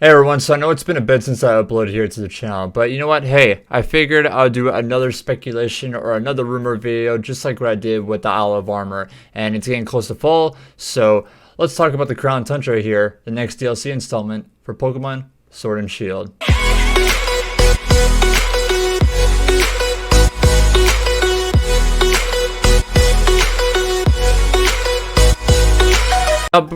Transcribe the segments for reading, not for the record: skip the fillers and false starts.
Hey everyone, so I know it's been a bit since I uploaded here to the channel, but you know what? Hey, I figured I'll do another speculation or another rumor video just like what I did with the Isle of Armor, and it's getting close to fall, so let's talk about the Crown Tundra here, the next DLC installment for Pokemon Sword and Shield.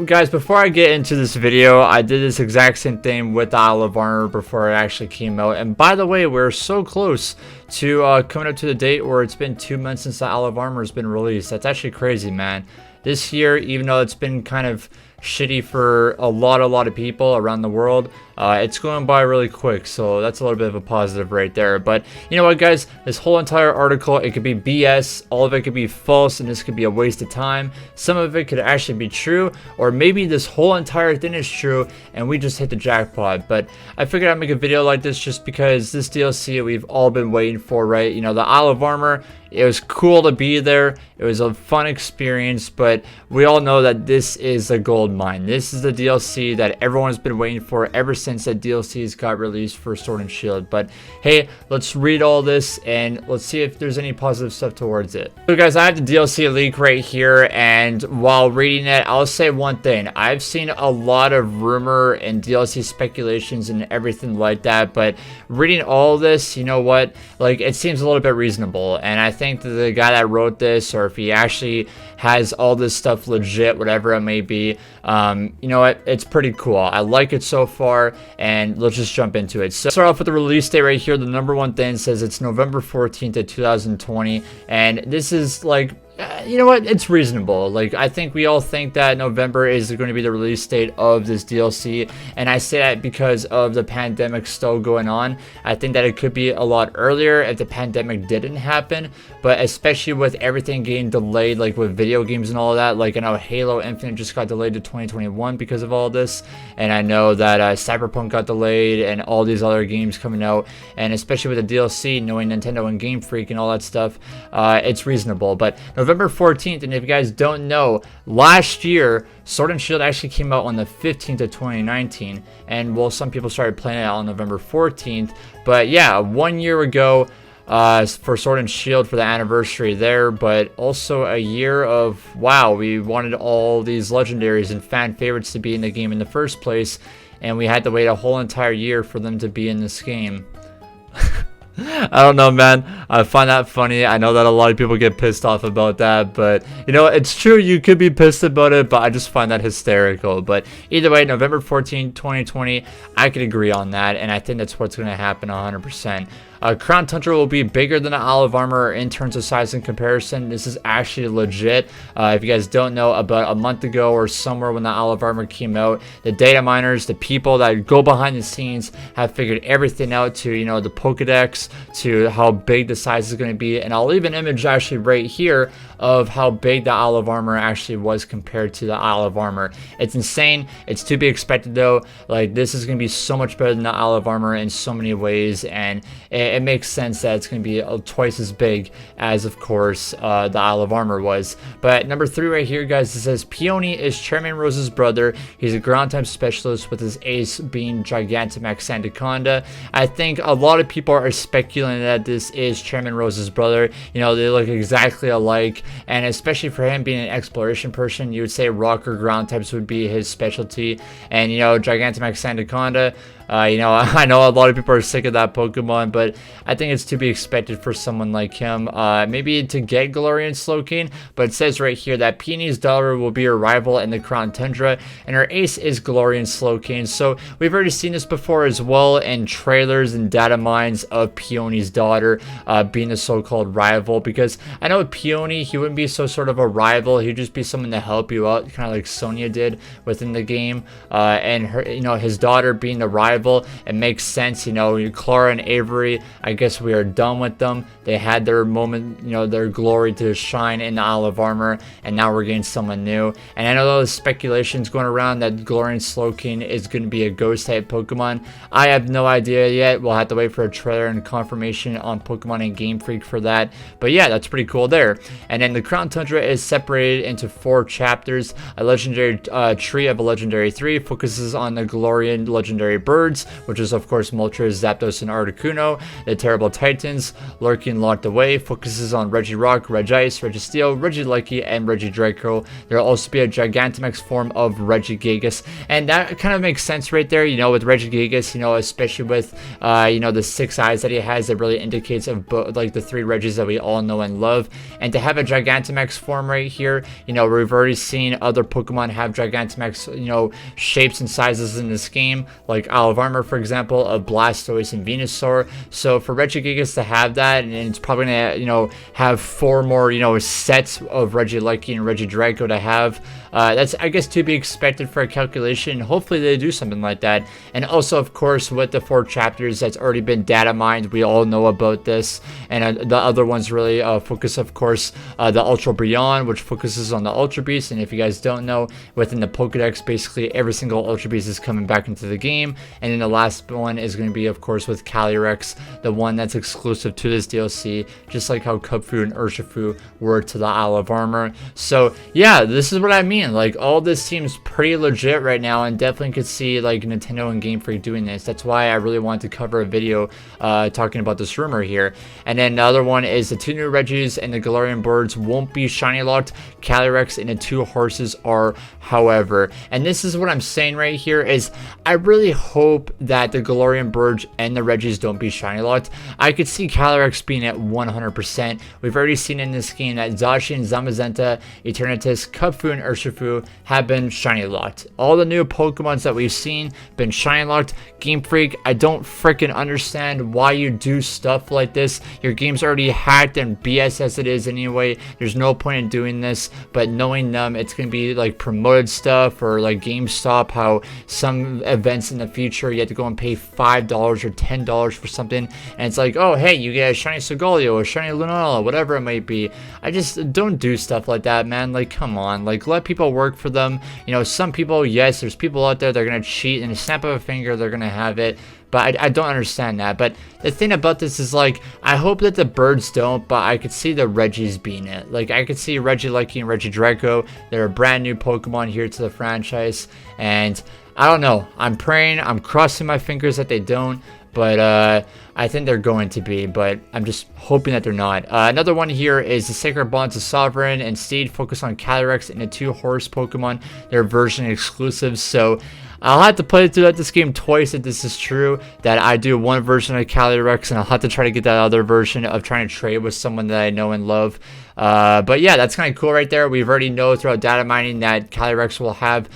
Guys, before I get into this video, I did this exact same thing with the Isle of Armor before it actually came out. And by the way, we're so close to coming up to the date where it's been 2 months since the Isle of Armor has been released. That's actually crazy, man. This year, even though it's been kind of shitty for a lot of people around the world, it's going by really quick, so that's a little bit of a positive right there. But you know what, guys, this whole entire article, it could be BS, all of it could be false, and this could be a waste of time. Some of it could actually be true, or maybe this whole entire thing is true and we just hit the jackpot. But I figured I'd make a video like this just because this DLC we've all been waiting for, right? You know, the Isle of Armor, it was cool to be there, it was a fun experience, but we all know that this is a gold mine. This is the DLC that everyone's been waiting for ever since that DLCs got released for Sword and Shield. But hey, let's read all this and let's see if there's any positive stuff towards it. So guys, I have the DLC leak right here, and while reading it, I'll say one thing. I've seen a lot of rumor and DLC speculations and everything like that, but reading all this, you know what, like, it seems a little bit reasonable, and I think that the guy that wrote this, or if he actually has all this stuff legit, whatever it may be, you know what, it's pretty cool. I like it so far, and let's just jump into it. So start off with the release date right here. The number one thing says it's November 14th of 2020, and this is like, you know what, it's reasonable. Like, I think we all think that November is going to be the release date of this DLC, and I say that because of the pandemic still going on. I think that it could be a lot earlier if the pandemic didn't happen, but especially with everything getting delayed, like with video games and all of that. Like, I know Halo Infinite just got delayed to 2021 because of all this, and I know that Cyberpunk got delayed and all these other games coming out, and especially with the DLC, knowing Nintendo and Game Freak and all that stuff, it's reasonable. But November 14th, and if you guys don't know, last year Sword and Shield actually came out on the 15th of 2019, and well, some people started playing it on November 14th, but yeah, 1 year ago for Sword and Shield for the anniversary there, but also a year of, wow, we wanted all these legendaries and fan favorites to be in the game in the first place, and we had to wait a whole entire year for them to be in this game. I don't know, man. I find that funny. I know that a lot of people get pissed off about that, but you know, it's true, you could be pissed about it, but I just find that hysterical. But either way, November 14, 2020, I could agree on that, and I think that's what's going to happen 100%. Crown Tundra will be bigger than the Isle of Armor in terms of size and comparison. This is actually legit. If you guys don't know, about a month ago or somewhere when the Isle of Armor came out, the data miners, the people that go behind the scenes, have figured everything out to, you know, the Pokedex, to how big the size is going to be. And I'll leave an image actually right here of how big the Isle of Armor actually was compared to the Isle of Armor. It's insane. It's to be expected though. Like, this is going to be so much better than the Isle of Armor in so many ways, and it makes sense that it's going to be twice as big as, of course, the Isle of Armor was. But number 3 right here, guys, it says Peony is Chairman Rose's brother. He's a ground type specialist, with his ace being Gigantamax Sandaconda. I think a lot of people are speculating that this is Chairman Rose's brother. You know, they look exactly alike, and especially for him being an exploration person, you would say rock or ground types would be his specialty. And you know, Gigantamax Sandaconda, you know, I know a lot of people are sick of that Pokemon, but I think it's to be expected for someone like him. Maybe to get Galarian Slowking, but it says right here that Peony's daughter will be her rival in the Crown Tundra, and her ace is Galarian Slowking. So we've already seen this before as well in trailers and data mines of Peony's daughter being the so-called rival, because I know with Peony, he wouldn't be so sort of a rival, he'd just be someone to help you out, kind of like Sonya did within the game, and her, you know, his daughter being the rival, it makes sense. You know, Clara and Avery, I guess we are done with them. They had their moment, you know, their glory to shine in the Isle of Armor, and now we're getting someone new. And I know those speculations going around that Galarian Slowking is going to be a ghost type Pokemon. I have no idea yet. We'll have to wait for a trailer and confirmation on Pokemon and Game Freak for that. But yeah, that's pretty cool there. And then the Crown Tundra is separated into 4 chapters. A legendary tree of a legendary 3 focuses on the Galarian legendary birds, which is of course Moltres, Zapdos, and Articuno. The terrible titans, lurking locked away, focuses on Regirock, Regice, Registeel, Regieleki, and Regidraco. There will also be a Gigantamax form of Regigigas, and that kind of makes sense right there, you know, with Regigigas, you know, especially with you know, the 6 eyes that he has. It really indicates of like the 3 Regis that we all know and love. And to have a Gigantamax form right here, you know, we've already seen other Pokemon have Gigantamax, you know, shapes and sizes in this game, like Olivarmer, for example, of Blastoise and Venusaur. So for Regigigas to have that, and it's probably gonna, you know, have 4 more, you know, sets of Regieleki and Regidraco to have. That's, I guess, to be expected for a calculation. Hopefully they do something like that. And also, of course, with the 4 chapters that's already been data mined, we all know about this. And the other ones really focus, of course, the Ultra Beyond, which focuses on the Ultra Beast. And if you guys don't know, within the Pokedex, basically every single Ultra Beast is coming back into the game. And then the last one is going to be, of course, with Calyrex, the one that's exclusive to this DLC, just like how Kubfu and Urshifu were to the Isle of Armor. So yeah, this is what I mean. Like, all this seems pretty legit right now, and definitely could see like Nintendo and Game Freak doing this. That's why I really wanted to cover a video talking about this rumor here. And then the other one is the 2 new Regis and the Galarian birds won't be shiny locked. Calyrex and the 2 horses are, however. And this is what I'm saying right here is I really hope that the Galarian birds and the Regis don't be shiny locked. I could see Calyrex being at 100%. We've already seen in this game that Zacian, Zamazenta, Eternatus, Kubfu, and Urshifu have been shiny locked. All the new Pokemons that we've seen been shiny locked. Game Freak, I don't freaking understand why you do stuff like this. Your game's already hacked and BS as it is anyway. There's no point in doing this, but knowing them, it's gonna be like promoted stuff, or like GameStop, how some events in the future you have to go and pay $5 or $10 for something, and it's like, oh hey, you get a shiny Solgaleo, a shiny Lunala, whatever it might be. I just don't do stuff like that, man. Like, come on, like, let people work for them. You know, some people, yes, there's people out there that are gonna cheat, and a snap of a finger they're gonna have it, but I don't understand that. But the thing about this is, like, I hope that the birds don't, but I could see the Regis being it. Like, I could see Regieleki and Regidraco. They're a brand new Pokemon here to the franchise, and I don't know, I'm praying, I'm crossing my fingers that they don't, but I think they're going to be, but I'm just hoping that they're not. Another one here is the Sacred Bonds of Sovereign and Steed focus on Calyrex and the 2 horse Pokemon. They're version exclusives, so I'll have to play through this game twice if this is true, that I do one version of Calyrex, and I'll have to try to get that other version of trying to trade with someone that I know and love. But yeah, that's kind of cool right there. We've already know throughout data mining that Calyrex will have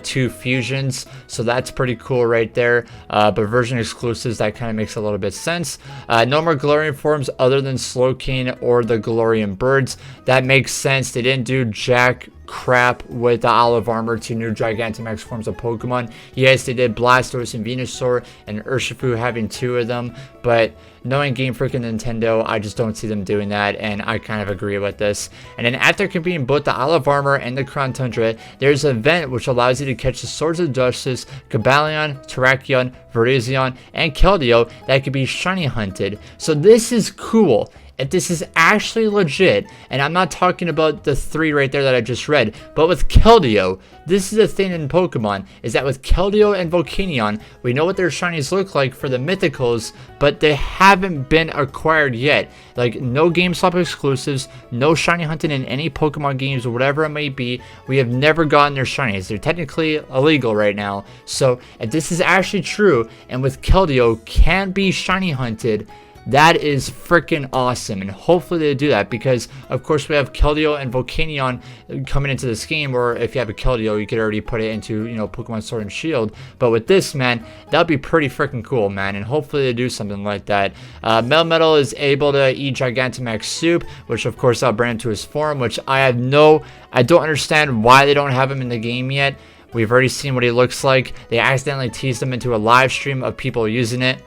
2 fusions, so that's pretty cool right there. But version exclusives, that kind of makes a little bit sense. No more Galarian forms other than Slowking or the Galarian birds. That makes sense. They didn't do jack crap with the Isle of Armor, 2 new Gigantamax forms of Pokemon. Yes, they did Blastoise and Venusaur and Urshifu having 2 of them, but knowing Game Freak and Nintendo, I just don't see them doing that, and I kind of agree with this. And then after completing both the Isle of Armor and the Crown Tundra, there's an event which allows you to catch the Swords of Justice, Cobalion, Terrakion, Virizion, and Keldeo that can be shiny hunted. So this is cool. If this is actually legit, and I'm not talking about the 3 right there that I just read, but with Keldeo, this is the thing in Pokemon, is that with Keldeo and Volcanion, we know what their shinies look like for the mythicals, but they haven't been acquired yet. Like, no GameStop exclusives, no shiny hunting in any Pokemon games or whatever it may be. We have never gotten their shinies. They're technically illegal right now. So if this is actually true, and with Keldeo can be shiny hunted, that is freaking awesome, and hopefully they do that, because of course we have Keldeo and Volcanion coming into this game, or if you have a Keldeo you could already put it into, you know, Pokemon Sword and Shield. But with this, man, that would be pretty freaking cool, man, and hopefully they do something like that. Melmetal is able to eat Gigantamax soup, which of course I'll bring him to his form, which I don't understand why they don't have him in the game yet. We've already seen what he looks like. They accidentally teased him into a live stream of people using it.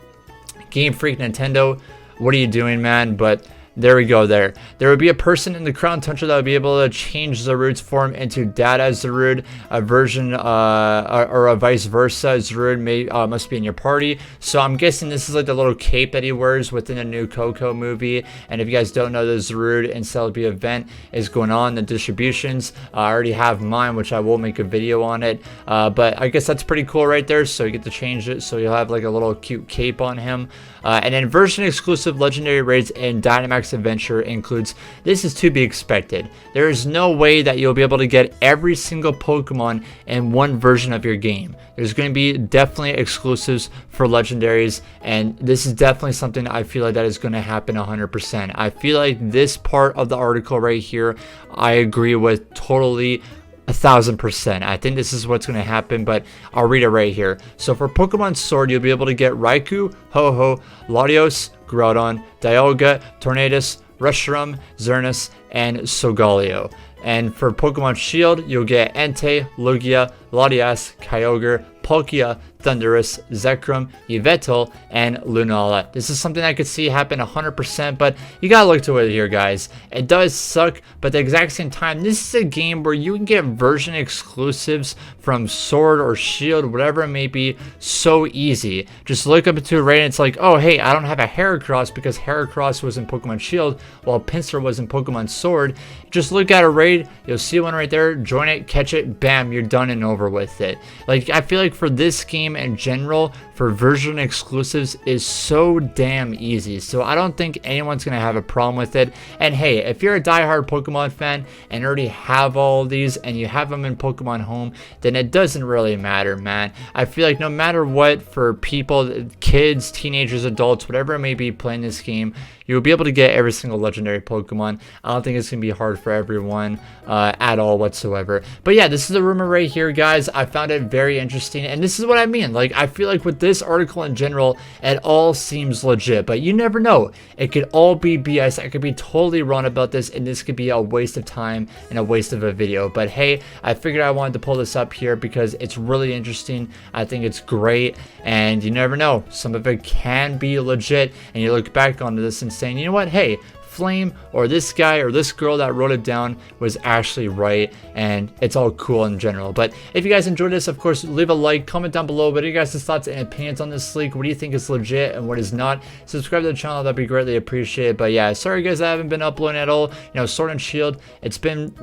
Game Freak, Nintendo, what are you doing, man? But There we go there. There would be a person in the Crown Tundra that would be able to change Zarude's form into Dada Zarude, a version or a vice versa. Zarude must be in your party. So I'm guessing this is like the little cape that he wears within a new Coco movie. And if you guys don't know, the Zarude and Celebi event is going on, the distributions. I already have mine, which I will make a video on it. But I guess that's pretty cool right there. So you get to change it. So you'll have like a little cute cape on him. And then version exclusive legendary raids in Dynamax Adventure includes, this is to be expected. There is no way that you'll be able to get every single Pokemon in one version of your game. There's going to be definitely exclusives for legendaries, and this is definitely something I feel like that is going to happen 100%. I feel like this part of the article right here, I agree with totally 1000%. I think this is what's going to happen, but I'll read it right here. So for Pokemon Sword, you'll be able to get Raikou, Ho-Oh, Latios, Groudon, Dialga, Tornadus, Reshiram, Xerneas, and Solgaleo. And for Pokemon Shield, you'll get Entei, Lugia, Latias, Kyogre, Palkia, Thundurus, Zekrom, Yveltal, and Lunala. This is something I could see happen 100%, but you gotta look to it here, guys. It does suck, but at the exact same time, this is a game where you can get version exclusives from Sword or Shield, whatever it may be, so easy. Just look up into a raid and it's like, oh, hey, I don't have a Heracross because Heracross was in Pokemon Shield while Pinsir was in Pokemon Sword. Just look at a raid, you'll see one right there, join it, catch it, bam, you're done and over with it. Like, I feel like for this game in general, for version exclusives is so damn easy. So I don't think anyone's gonna have a problem with it. And hey, if you're a diehard Pokemon fan and already have all of these and you have them in Pokemon Home, then it doesn't really matter, man. I feel like no matter what, for people, kids, teenagers, adults, whatever it may be playing this game, you'll be able to get every single legendary Pokemon. I don't think it's gonna be hard for everyone at all whatsoever. But yeah, this is the rumor right here, guys. I found it very interesting, and this is what I mean. Like, I feel like with this article in general, it all seems legit, but you never know. It could all be BS. I could be totally wrong about this, and this could be a waste of time and a waste of a video. But hey, I figured I wanted to pull this up here because it's really interesting. I think it's great, and you never know. Some of it can be legit, and you look back onto this and saying, you know what, hey, Flame or this guy or this girl that wrote it down was actually right, and it's all cool in general. But if you guys enjoyed this, of course, leave a like, comment down below what are your guys' thoughts and opinions on this leak. What do you think is legit and what is not? Subscribe to the channel, that'd be greatly appreciated. But yeah, sorry guys, I haven't been uploading at all. You know, Sword and Shield, it's been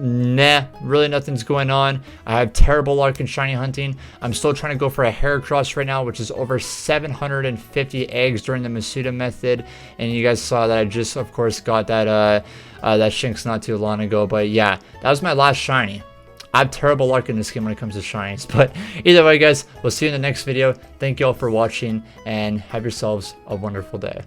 really nothing's going on. I have terrible luck in shiny hunting. I'm still trying to go for a Heracross right now, which is over 750 eggs during the Masuda method, and you guys saw that I just, of course, got that Shinx not too long ago. But yeah, that was my last shiny. I have terrible luck in this game when it comes to shinies. But either way, guys, we'll see you in the next video. Thank you all for watching, and have yourselves a wonderful day.